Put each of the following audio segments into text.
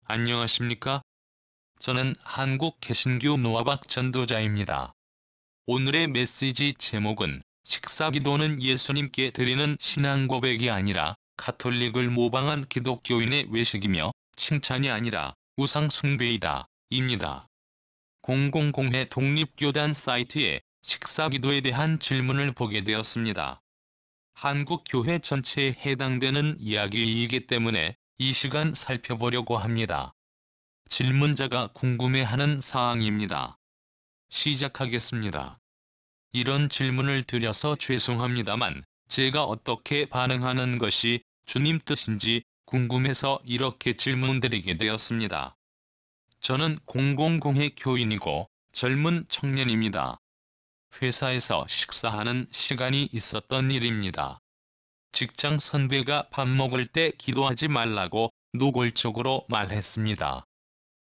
안녕하십니까? 저는 한국 개신교 노아박 전도자입니다. 오늘의 메시지 제목은 식사기도는 예수님께 드리는 신앙 고백이 아니라 가톨릭을 모방한 기독교인의 외식이며 칭찬이 아니라 우상 숭배이다 입니다. 000회 독립교단 사이트에 식사기도에 대한 질문을 보게 되었습니다. 한국 교회 전체에 해당되는 이야기이기 때문에 이 시간 살펴보려고 합니다. 질문자가 궁금해하는 사항입니다. 시작하겠습니다. 이런 질문을 드려서 죄송합니다만 제가 어떻게 반응하는 것이 주님 뜻인지 궁금해서 이렇게 질문드리게 되었습니다. 저는 000의 교인이고 젊은 청년입니다. 회사에서 식사하는 시간이 있었던 일입니다. 직장 선배가 밥 먹을 때 기도하지 말라고 노골적으로 말했습니다.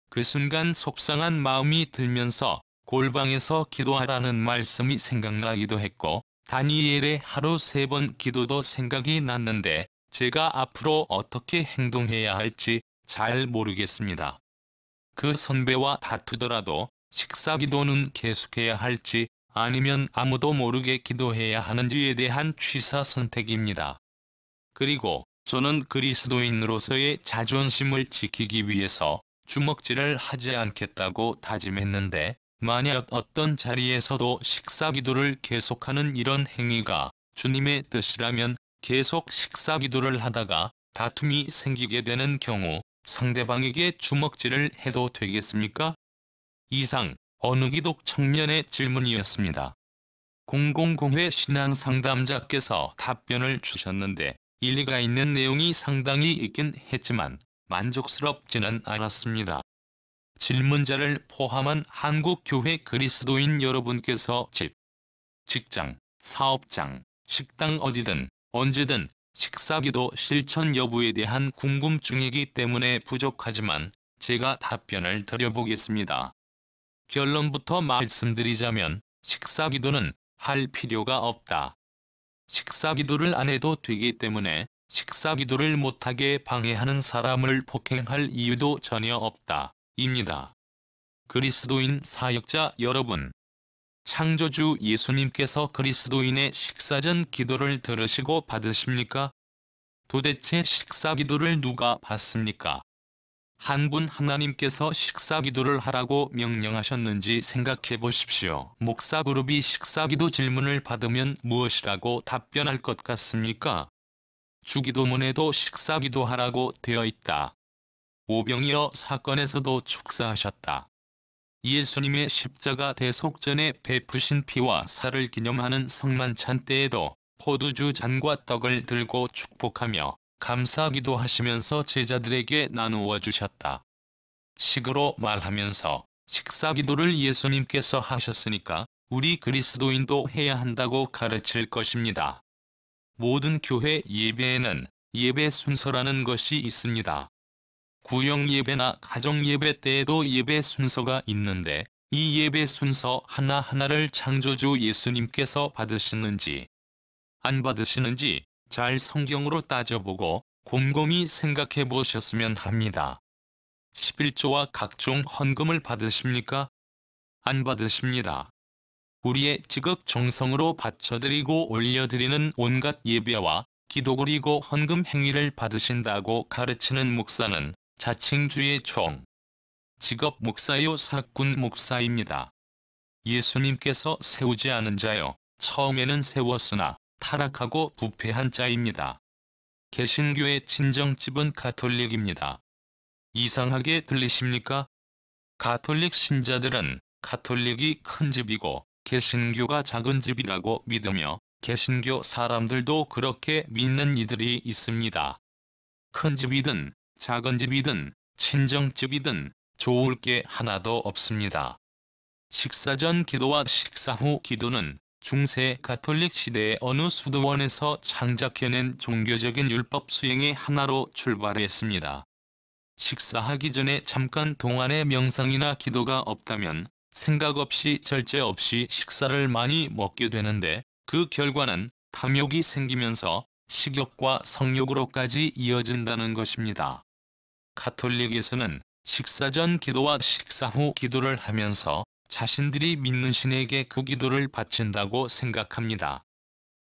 그 순간 속상한 마음이 들면서 골방에서 기도하라는 말씀이 생각나기도 했고 다니엘의 하루 3번 기도도 생각이 났는데 제가 앞으로 어떻게 행동해야 할지 잘 모르겠습니다. 그 선배와 다투더라도 식사기도는 계속해야 할지 아니면 아무도 모르게 기도해야 하는지에 대한 취사 선택입니다. 그리고 저는 그리스도인으로서의 자존심을 지키기 위해서 주먹질을 하지 않겠다고 다짐했는데 만약 어떤 자리에서도 식사기도를 계속하는 이런 행위가 주님의 뜻이라면 계속 식사기도를 하다가 다툼이 생기게 되는 경우 상대방에게 주먹질을 해도 되겠습니까? 이상 어느 기독 청년의 질문이었습니다. 000회 신앙상담자께서 답변을 주셨는데 일리가 있는 내용이 상당히 있긴 했지만 만족스럽지는 않았습니다. 질문자를 포함한 한국교회 그리스도인 여러분께서 집, 직장, 사업장, 식당 어디든 언제든 식사기도 실천 여부에 대한 궁금증이기 때문에 부족하지만 제가 답변을 드려보겠습니다. 결론부터 말씀드리자면 식사기도는 할 필요가 없다. 식사기도를 안 해도 되기 때문에 식사기도를 못하게 방해하는 사람을 폭행할 이유도 전혀 없다. 입니다. 그리스도인 사역자 여러분, 창조주 예수님께서 그리스도인의 식사전 기도를 들으시고 받으십니까? 도대체 식사기도를 누가 받습니까? 한 분 하나님께서 식사기도를 하라고 명령하셨는지 생각해 보십시오. 목사 그룹이 식사기도 질문을 받으면 무엇이라고 답변할 것 같습니까? 주기도문에도 식사기도 하라고 되어 있다. 오병이어 사건에서도 축사하셨다. 예수님의 십자가 대속전에 베푸신 피와 살을 기념하는 성만찬 때에도 포도주 잔과 떡을 들고 축복하며 감사기도 하시면서 제자들에게 나누어 주셨다. 식으로 말하면서 식사기도를 예수님께서 하셨으니까 우리 그리스도인도 해야 한다고 가르칠 것입니다. 모든 교회 예배에는 예배 순서라는 것이 있습니다. 구역 예배나 가정 예배 때에도 예배 순서가 있는데 이 예배 순서 하나하나를 창조주 예수님께서 받으시는지 안 받으시는지 잘 성경으로 따져보고 곰곰이 생각해 보셨으면 합니다. 11조와 각종 헌금을 받으십니까? 안 받으십니다. 우리의 지극 정성으로 바쳐드리고 올려드리는 온갖 예배와 기도 그리고 헌금 행위를 받으신다고 가르치는 목사는 자칭주의 총 직업 목사요 사꾼 목사입니다. 예수님께서 세우지 않은 자요 처음에는 세웠으나 타락하고 부패한 자입니다. 개신교의 친정집은 가톨릭입니다. 이상하게 들리십니까? 가톨릭 신자들은 가톨릭이 큰 집이고 개신교가 작은 집이라고 믿으며 개신교 사람들도 그렇게 믿는 이들이 있습니다. 큰 집이든 작은 집이든 친정집이든 좋을 게 하나도 없습니다. 식사 전 기도와 식사 후 기도는 중세 가톨릭 시대의 어느 수도원에서 창작해낸 종교적인 율법 수행의 하나로 출발했습니다. 식사하기 전에 잠깐 동안의 명상이나 기도가 없다면 생각 없이 절제 없이 식사를 많이 먹게 되는데 그 결과는 탐욕이 생기면서 식욕과 성욕으로까지 이어진다는 것입니다. 가톨릭에서는 식사 전 기도와 식사 후 기도를 하면서 자신들이 믿는 신에게 그 기도를 바친다고 생각합니다.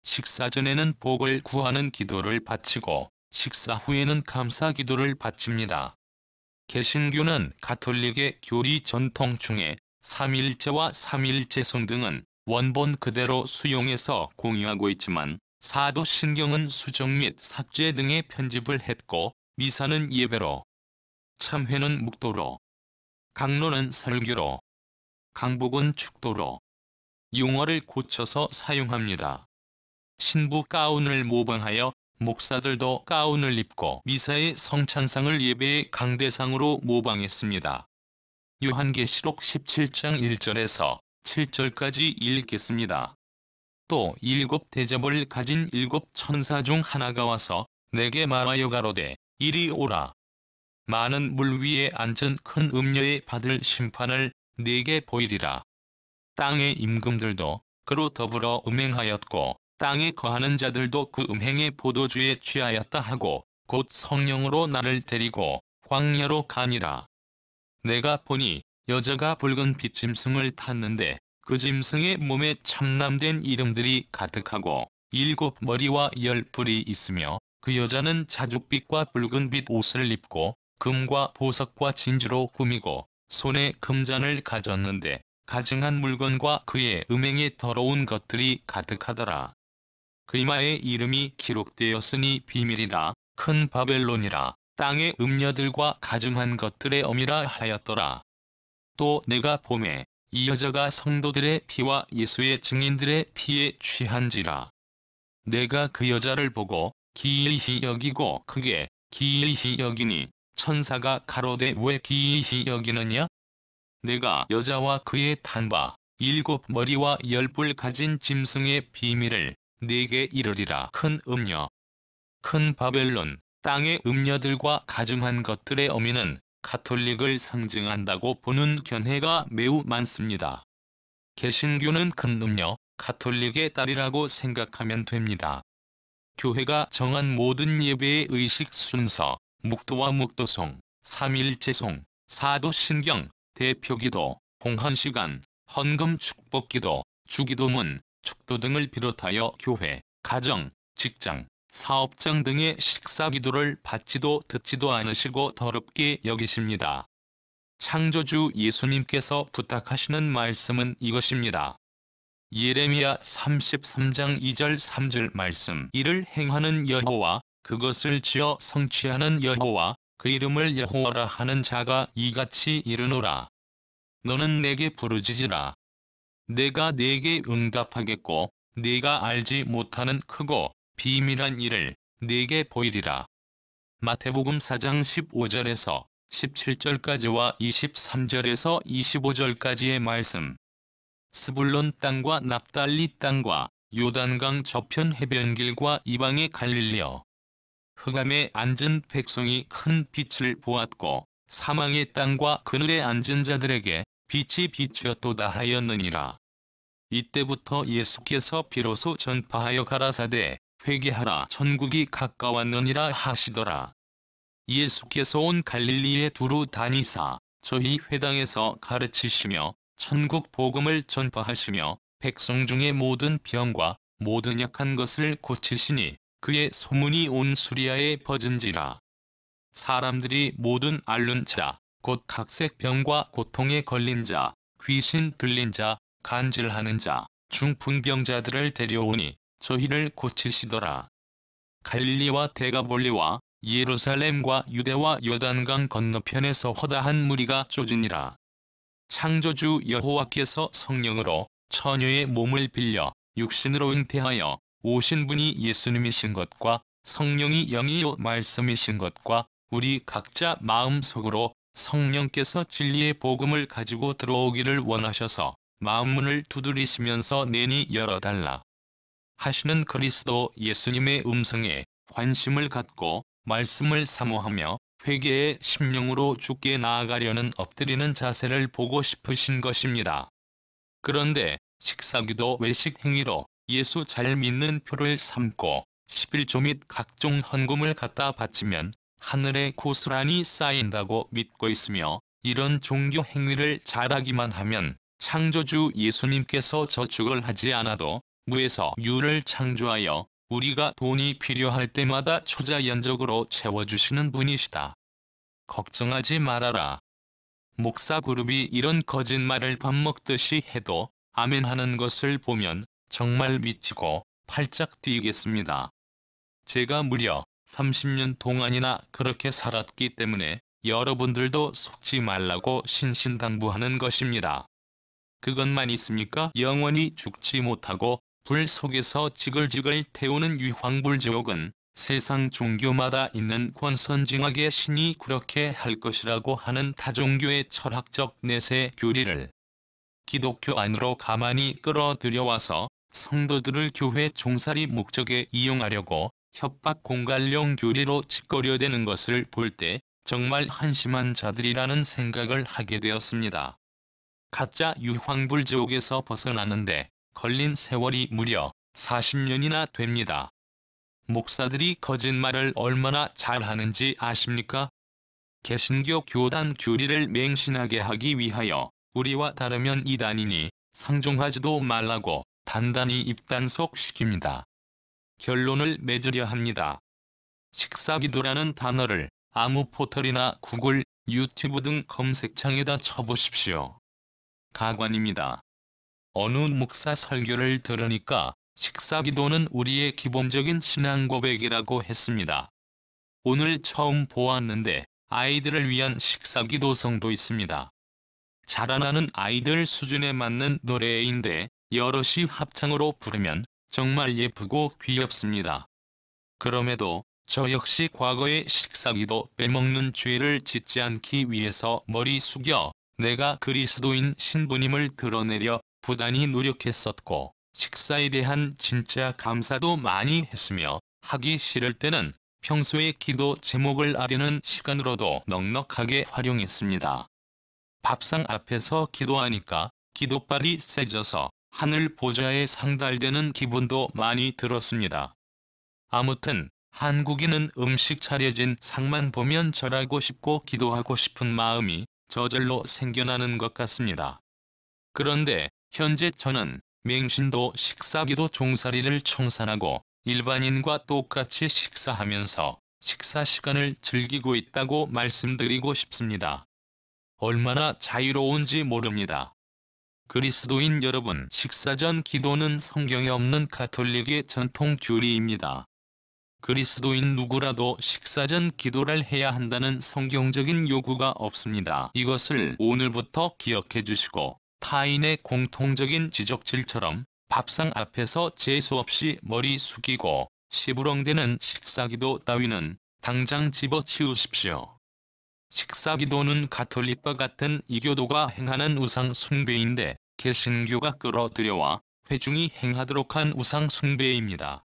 식사 전에는 복을 구하는 기도를 바치고 식사 후에는 감사 기도를 바칩니다. 개신교는 가톨릭의 교리 전통 중에 삼위일체와 삼위일체성 등은 원본 그대로 수용해서 공유하고 있지만 사도신경은 수정 및 삭제 등의 편집을 했고 미사는 예배로, 참회는 묵도로, 강론은 설교로, 강복은 축도로 용어를 고쳐서 사용합니다. 신부 가운을 모방하여 목사들도 가운을 입고 미사의 성찬상을 예배의 강대상으로 모방했습니다. 요한계시록 17장 1절에서 7절까지 읽겠습니다. 또 일곱 대접을 가진 일곱 천사 중 하나가 와서 내게 말하여 가로되 이리 오라. 많은 물 위에 앉은 큰 음녀의 받을 심판을 네게 보이리라. 땅의 임금들도 그로 더불어 음행하였고 땅에 거하는 자들도 그 음행의 포도주에 취하였다 하고 곧 성령으로 나를 데리고 광야로 가니라. 내가 보니 여자가 붉은 빛 짐승을 탔는데 그 짐승의 몸에 참남된 이름들이 가득하고 일곱 머리와 열 뿔이 있으며 그 여자는 자줏빛과 붉은빛 옷을 입고 금과 보석과 진주로 꾸미고 손에 금잔을 가졌는데 가증한 물건과 그의 음행에 더러운 것들이 가득하더라. 그 이마에 이름이 기록되었으니 비밀이라 큰 바벨론이라 땅의 음녀들과 가증한 것들의 어미라 하였더라. 또 내가 보매 이 여자가 성도들의 피와 예수의 증인들의 피에 취한지라. 내가 그 여자를 보고 기이히 여기고 크게 기이히 여기니 천사가 가로되 왜 기이히 여기느냐? 내가 여자와 그의 탄바 일곱 머리와 열 뿔 가진 짐승의 비밀을 네게 이르리라. 큰 음녀, 큰 바벨론, 땅의 음녀들과 가증한 것들의 어미는 가톨릭을 상징한다고 보는 견해가 매우 많습니다. 개신교는 큰 음녀, 가톨릭의 딸이라고 생각하면 됩니다. 교회가 정한 모든 예배의 의식 순서, 묵도와 묵도송, 삼일체송, 사도신경, 대표기도, 공헌시간, 헌금 축복기도, 주기도문, 축도 등을 비롯하여 교회, 가정, 직장, 사업장 등의 식사기도를 받지도 듣지도 않으시고 더럽게 여기십니다. 창조주 예수님께서 부탁하시는 말씀은 이것입니다. 예레미야 33장 2절 3절 말씀. 이를 행하는 여호와, 그것을 지어 성취하는 여호와, 그 이름을 여호와라 하는 자가 이같이 이르노라. 너는 내게 부르짖으라. 내가 네게 응답하겠고 네가 알지 못하는 크고 비밀한 일을 네게 보이리라. 마태복음 4장 15절에서 17절까지와 23절에서 25절까지의 말씀. 스불론 땅과 납달리 땅과 요단강 저편 해변길과 이방의 갈릴리여. 흑암에 앉은 백성이 큰 빛을 보았고 사망의 땅과 그늘에 앉은 자들에게 빛이 비추었도다 하였느니라. 이때부터 예수께서 비로소 전파하여 가라사대 회개하라 천국이 가까웠느니라 하시더라. 예수께서 온 갈릴리에 두루 다니사 저희 회당에서 가르치시며 천국 복음을 전파하시며 백성 중에 모든 병과 모든 약한 것을 고치시니 그의 소문이 온 수리아에 퍼진지라. 사람들이 모든 앓는 자, 곧 각색 병과 고통에 걸린 자, 귀신 들린 자, 간질하는 자, 중풍병자들을 데려오니 저희를 고치시더라. 갈릴리와 데가볼리와 예루살렘과 유대와 요단강 건너편에서 허다한 무리가 쫓으니라. 창조주 여호와께서 성령으로 처녀의 몸을 빌려 육신으로 잉태하여 오신 분이 예수님이신 것과 성령이 영이요 말씀이신 것과 우리 각자 마음속으로 성령께서 진리의 복음을 가지고 들어오기를 원하셔서 마음문을 두드리시면서 내니 열어달라 하시는 그리스도 예수님의 음성에 관심을 갖고 말씀을 사모하며 회개의 심령으로 주께 나아가려는 엎드리는 자세를 보고 싶으신 것입니다. 그런데 식사기도 외식 행위로 예수 잘 믿는 표를 삼고 11조 및 각종 헌금을 갖다 바치면 하늘에 고스란히 쌓인다고 믿고 있으며, 이런 종교 행위를 잘하기만 하면 창조주 예수님께서 저축을 하지 않아도 무에서 유를 창조하여 우리가 돈이 필요할 때마다 초자연적으로 채워주시는 분이시다. 걱정하지 말아라. 목사 그룹이 이런 거짓말을 밥 먹듯이 해도 아멘하는 것을 보면 정말 미치고 팔짝 뛰겠습니다. 제가 무려 30년 동안이나 그렇게 살았기 때문에 여러분들도 속지 말라고 신신당부하는 것입니다. 그것만 있습니까? 영원히 죽지 못하고 불 속에서 지글지글 태우는 유황불지옥은 세상 종교마다 있는 권선징악의 신이 그렇게 할 것이라고 하는 타종교의 철학적 내세 교리를 기독교 안으로 가만히 끌어들여와서 성도들을 교회 종살이 목적에 이용하려고 협박 공갈용 교리로 짓거려대는 것을 볼 때 정말 한심한 자들이라는 생각을 하게 되었습니다. 가짜 유황불지옥에서 벗어나는데 걸린 세월이 무려 40년이나 됩니다. 목사들이 거짓말을 얼마나 잘하는지 아십니까? 개신교 교단 교리를 맹신하게 하기 위하여 우리와 다르면 이단이니 상종하지도 말라고 단단히 입단속시킵니다. 결론을 맺으려 합니다. 식사기도라는 단어를 아무 포털이나 구글, 유튜브 등 검색창에다 쳐보십시오. 가관입니다. 어느 목사 설교를 들으니까 식사기도는 우리의 기본적인 신앙 고백이라고 했습니다. 오늘 처음 보았는데 아이들을 위한 식사기도성도 있습니다. 자라나는 아이들 수준에 맞는 노래인데 여럿이 합창으로 부르면 정말 예쁘고 귀엽습니다. 그럼에도 저 역시 과거의 식사기도 빼먹는 죄를 짓지 않기 위해서 머리 숙여 내가 그리스도인 신부님을 드러내려 부단히 노력했었고 식사에 대한 진짜 감사도 많이 했으며 하기 싫을 때는 평소의 기도 제목을 아려는 시간으로도 넉넉하게 활용했습니다. 밥상 앞에서 기도하니까 기도발이 세져서 하늘 보좌에 상달되는 기분도 많이 들었습니다. 아무튼 한국인은 음식 차려진 상만 보면 절하고 싶고 기도하고 싶은 마음이 저절로 생겨나는 것 같습니다. 그런데 현재 저는 맹신도 식사기도 종살이를 청산하고 일반인과 똑같이 식사하면서 식사 시간을 즐기고 있다고 말씀드리고 싶습니다. 얼마나 자유로운지 모릅니다. 그리스도인 여러분, 식사 전 기도는 성경에 없는 가톨릭의 전통 교리입니다. 그리스도인 누구라도 식사 전 기도를 해야 한다는 성경적인 요구가 없습니다. 이것을 오늘부터 기억해 주시고 타인의 공통적인 지적질처럼 밥상 앞에서 재수없이 머리 숙이고 시부렁대는 식사기도 따위는 당장 집어치우십시오. 식사기도는 가톨릭과 같은 이교도가 행하는 우상 숭배인데 개신교가 끌어들여와 회중이 행하도록 한 우상 숭배입니다.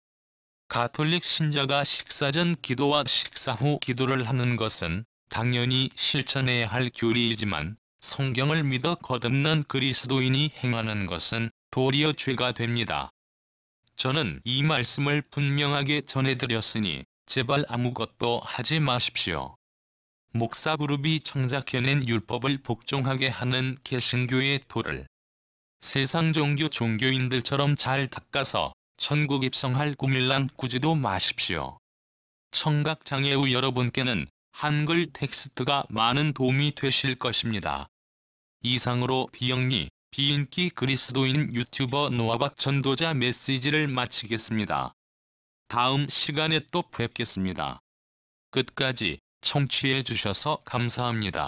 가톨릭 신자가 식사 전 기도와 식사 후 기도를 하는 것은 당연히 실천해야 할 교리이지만 성경을 믿어 거듭난 그리스도인이 행하는 것은 도리어 죄가 됩니다. 저는 이 말씀을 분명하게 전해드렸으니 제발 아무것도 하지 마십시오. 목사 그룹이 창작해낸 율법을 복종하게 하는 개신교의 도를 세상 종교인들처럼 잘 닦아서 천국 입성할 꿈일랑 꾸지도 마십시오. 청각장애우 여러분께는 한글 텍스트가 많은 도움이 되실 것입니다. 이상으로 비영리, 비인기 그리스도인 유튜버 노아박 전도자 메시지를 마치겠습니다. 다음 시간에 또 뵙겠습니다. 끝까지 청취해 주셔서 감사합니다.